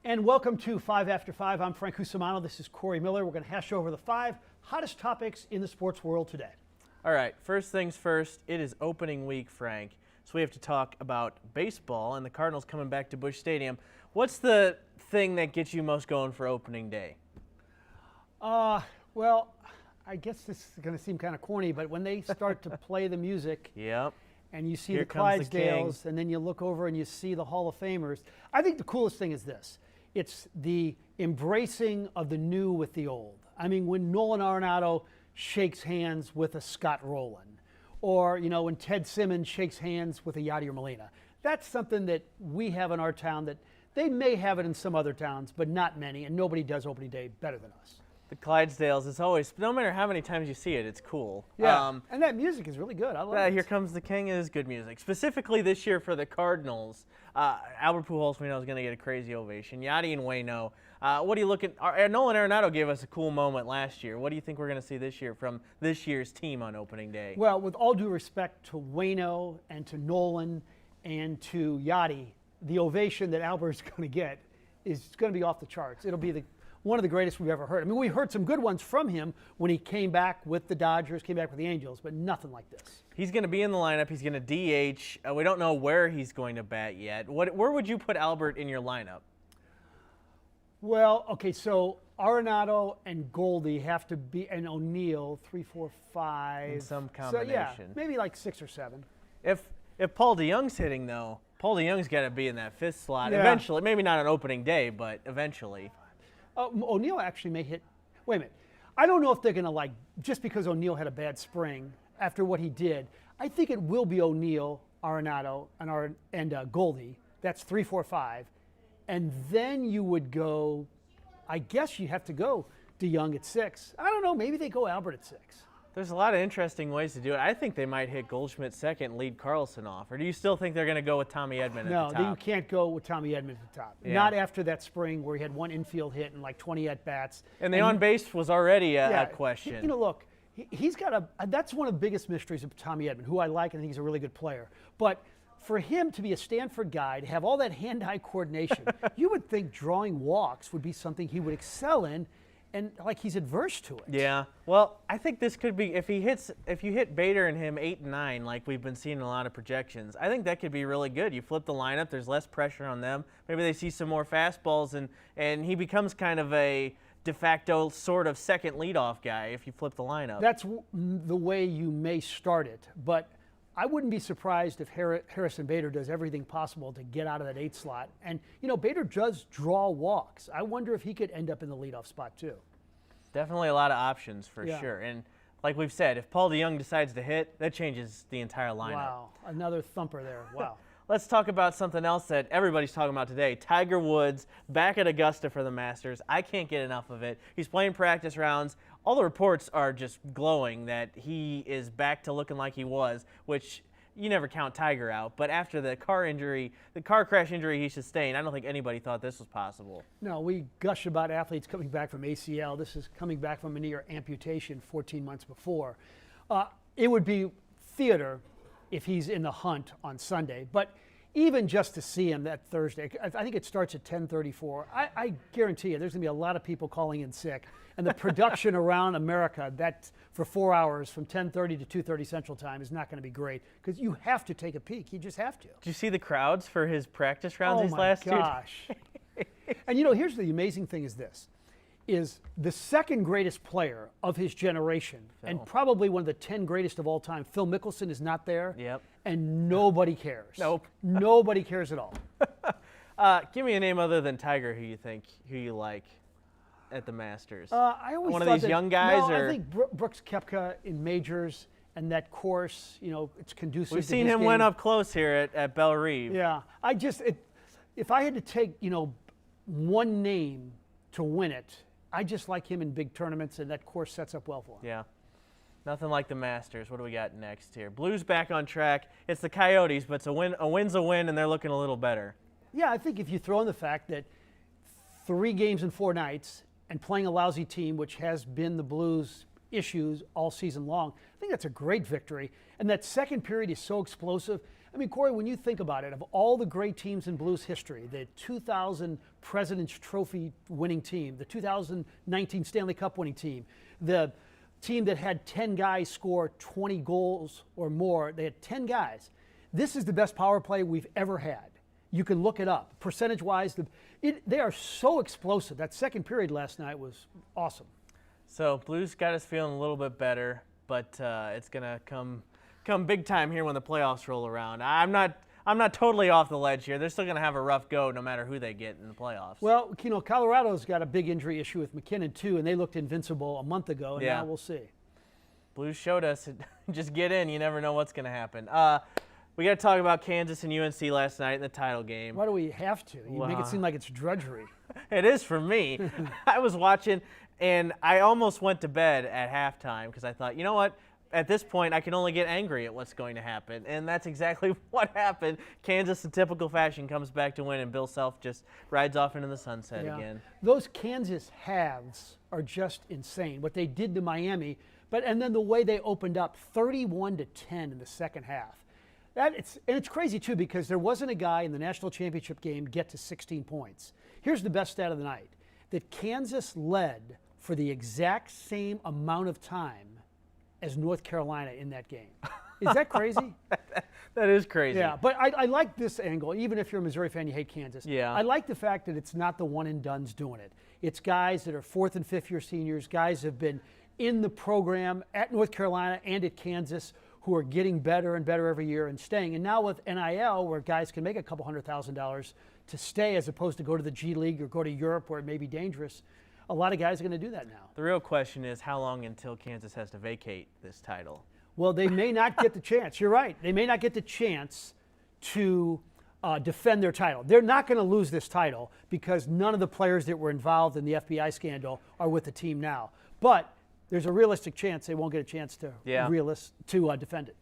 And welcome to 5 After 5. I'm Frank Cusimano. This is Corey Miller. We're going to hash over the 5 hottest topics in the sports world today. All right, first things first, it is opening week, Frank. So we have to talk about baseball and the Cardinals coming back to Busch Stadium. What's the thing that gets you most going for opening day? Well, I guess this is going to seem kind of corny, but when they start to play the music Yep. and you see Here the comes the Clydesdales, king. and then you look over and you see the Hall of Famers, I think the coolest thing is this. It's the embracing of the new with the old. I mean, when Nolan Arenado shakes hands with a Scott Rowland, or, you know, when Ted Simmons shakes hands with a Yadier Molina, that's something that we have in our town that they may have it in some other towns, but not many, and nobody does opening day better than us. The Clydesdales is always, no matter how many times you see it, it's cool. Yeah, and that music is really good. I love it. Here Comes the King is good music. Specifically this year for the Cardinals, Albert Pujols, we know, is going to get a crazy ovation. Yadi and Waino. What do you look at? Nolan Arenado gave us a cool moment last year. What do you think we're going to see this year from this year's team on opening day? Well, with all due respect to Waino and to Nolan and to Yadi, the ovation that Albert's going to get is going to be off the charts. It'll be one of the greatest we've ever heard. I mean, we heard some good ones from him when he came back with the Dodgers, came back with the Angels, but nothing like this. He's going to be in the lineup. He's going to DH. We don't know where he's going to bat yet. Where would you put Albert in your lineup? Well, okay, so Arenado and Goldie have to be, and O'Neill, 3, 4, 5. In some combination. So, yeah, maybe like 6 or 7. If Paul DeYoung's hitting, though, Paul DeYoung's got to be in that 5th slot eventually. Maybe not on opening day, but eventually. O'Neill actually may hit. Wait a minute. I don't know if they're going to, just because O'Neill had a bad spring after what he did, I think it will be O'Neill, Arenado, and Goldie. That's 3, 4, 5. And then you would go, I guess you have to go DeYoung at 6. I don't know. Maybe they go Albert at 6. There's a lot of interesting ways to do it. I think they might hit Goldschmidt second and lead Carlson off. Or do you still think they're going to go with Tommy Edman at the top? No, you can't go with Tommy Edman at the top. Yeah. Not after that spring where he had 1 infield hit and like 20 at-bats. And the on-base was already a question. You know, look, he's got that's one of the biggest mysteries of Tommy Edman, who I like and think he's a really good player. But for him to be a Stanford guy, to have all that hand-eye coordination, you would think drawing walks would be something he would excel in. And like he's adverse to it. Yeah. Well, I think this could be if you hit Bader and him 8 and 9, like we've been seeing in a lot of projections. I think that could be really good. You flip the lineup. There's less pressure on them. Maybe they see some more fastballs, and he becomes kind of a de facto sort of second leadoff guy if you flip the lineup. That's the way you may start it, but I wouldn't be surprised if Harrison Bader does everything possible to get out of that 8 slot. And, you know, Bader does draw walks. I wonder if he could end up in the leadoff spot, too. Definitely a lot of options for sure. And like we've said, if Paul DeYoung decides to hit, that changes the entire lineup. Wow, another thumper there. Wow. Let's talk about something else that everybody's talking about today. Tiger Woods back at Augusta for the Masters. I can't get enough of it. He's playing practice rounds. All the reports are just glowing that he is back to looking like he was, which you never count Tiger out. But after the car crash injury he sustained, I don't think anybody thought this was possible. No, we gush about athletes coming back from ACL. This is coming back from a near amputation 14 months before. It would be theater if he's in the hunt on Sunday. But even just to see him that Thursday, I think it starts at 10:34. I guarantee you there's going to be a lot of people calling in sick. And the production around America that for 4 hours from 10:30 to 2:30 Central Time is not going to be great because you have to take a peek. You just have to. Did you see the crowds for his practice rounds these last 2 days? Oh, my gosh. And, you know, here's the amazing thing is the second greatest player of his generation and probably one of the 10 greatest of all time, Phil Mickelson, is not there. Yep. And nobody cares. Nope. Nobody cares at all. Give me a name other than Tiger who you like at the Masters. I always one of thought these young guys? No, or? I think Brooks Koepka in majors and that course, you know, it's conducive We've to seen his him game. win up close here at Belle Reve. Yeah. If I had to take, you know, one name to win it, I just like him in big tournaments, and that course sets up well for him. Yeah. Nothing like the Masters. What do we got next here? Blues back on track. It's the Coyotes, but a win's a win, and they're looking a little better. Yeah, I think if you throw in the fact that 3 games in 4 nights and playing a lousy team, which has been the Blues' issues all season long, I think that's a great victory. And that second period is so explosive. I mean, Corey, when you think about it, of all the great teams in Blues history, the 2000 President's Trophy winning team, the 2019 Stanley Cup winning team, the team that had 10 guys score 20 goals or more, they had 10 guys. This is the best power play we've ever had. You can look it up. Percentage-wise, they are so explosive. That second period last night was awesome. So Blues got us feeling a little bit better, but it's going to come big time here when the playoffs roll around. I'm not totally off the ledge here. They're still going to have a rough go no matter who they get in the playoffs. Well, you know, Colorado's got a big injury issue with McKinnon too, and they looked invincible a month ago, and now we'll see. Blues showed us, just get in. You never know what's going to happen. We got to talk about Kansas and UNC last night in the title game. Why do we have to? You make it seem like it's drudgery. It is for me. I was watching, and I almost went to bed at halftime because I thought, you know what? At this point, I can only get angry at what's going to happen, and that's exactly what happened. Kansas, in typical fashion, comes back to win, and Bill Self just rides off into the sunset again. Those Kansas halves are just insane. What they did to Miami, and then the way they opened up 31-10 in the second half. It's crazy, too, because there wasn't a guy in the national championship game get to 16 points. Here's the best stat of the night, that Kansas led for the exact same amount of time as North Carolina in that game. Is that crazy? That is crazy. Yeah, but I like this angle. Even if you're a Missouri fan, you hate Kansas. Yeah. I like the fact that it's not the one-and-dones doing it. It's guys that are fourth- and fifth-year seniors, guys that have been in the program at North Carolina and at Kansas who are getting better and better every year and staying. And now with NIL, where guys can make a couple $100,000 to stay as opposed to go to the G League or go to Europe where it may be dangerous, a lot of guys are going to do that now. The real question is how long until Kansas has to vacate this title? Well, they may not get the chance. You're right. They may not get the chance to defend their title. They're not going to lose this title because none of the players that were involved in the FBI scandal are with the team now. But there's a realistic chance they won't get a chance to defend it.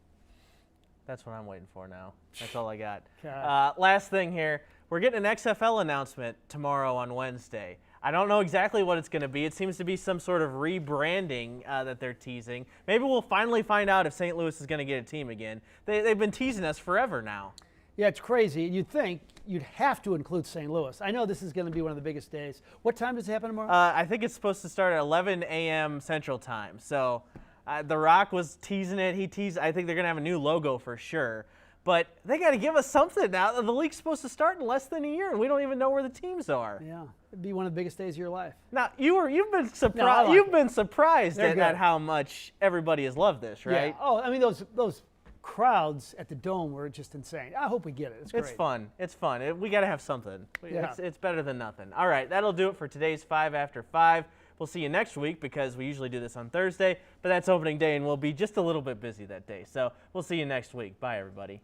That's what I'm waiting for now. That's all I got. Okay. Last thing here, we're getting an XFL announcement tomorrow on Wednesday. I don't know exactly what it's going to be. It seems to be some sort of rebranding that they're teasing. Maybe we'll finally find out if St. Louis is going to get a team again. They've been teasing us forever now. Yeah, it's crazy. You'd think you'd have to include St. Louis. I know this is going to be one of the biggest days. What time does it happen tomorrow? I think it's supposed to start at 11 a.m. Central Time. So The Rock was teasing it. I think they're going to have a new logo for sure. But they got to give us something now. The league's supposed to start in less than a year, and we don't even know where the teams are. Yeah, it'd be one of the biggest days of your life. Now you've been surprised. You've been surprised at how much everybody has loved this, right? Yeah. Oh, I mean those crowds at the Dome were just insane. I hope we get it. It's great. It's fun. We got to have something. Yeah. It's better than nothing. All right, that'll do it for today's 5 After 5. We'll see you next week because we usually do this on Thursday, but that's opening day and we'll be just a little bit busy that day. So we'll see you next week. Bye, everybody.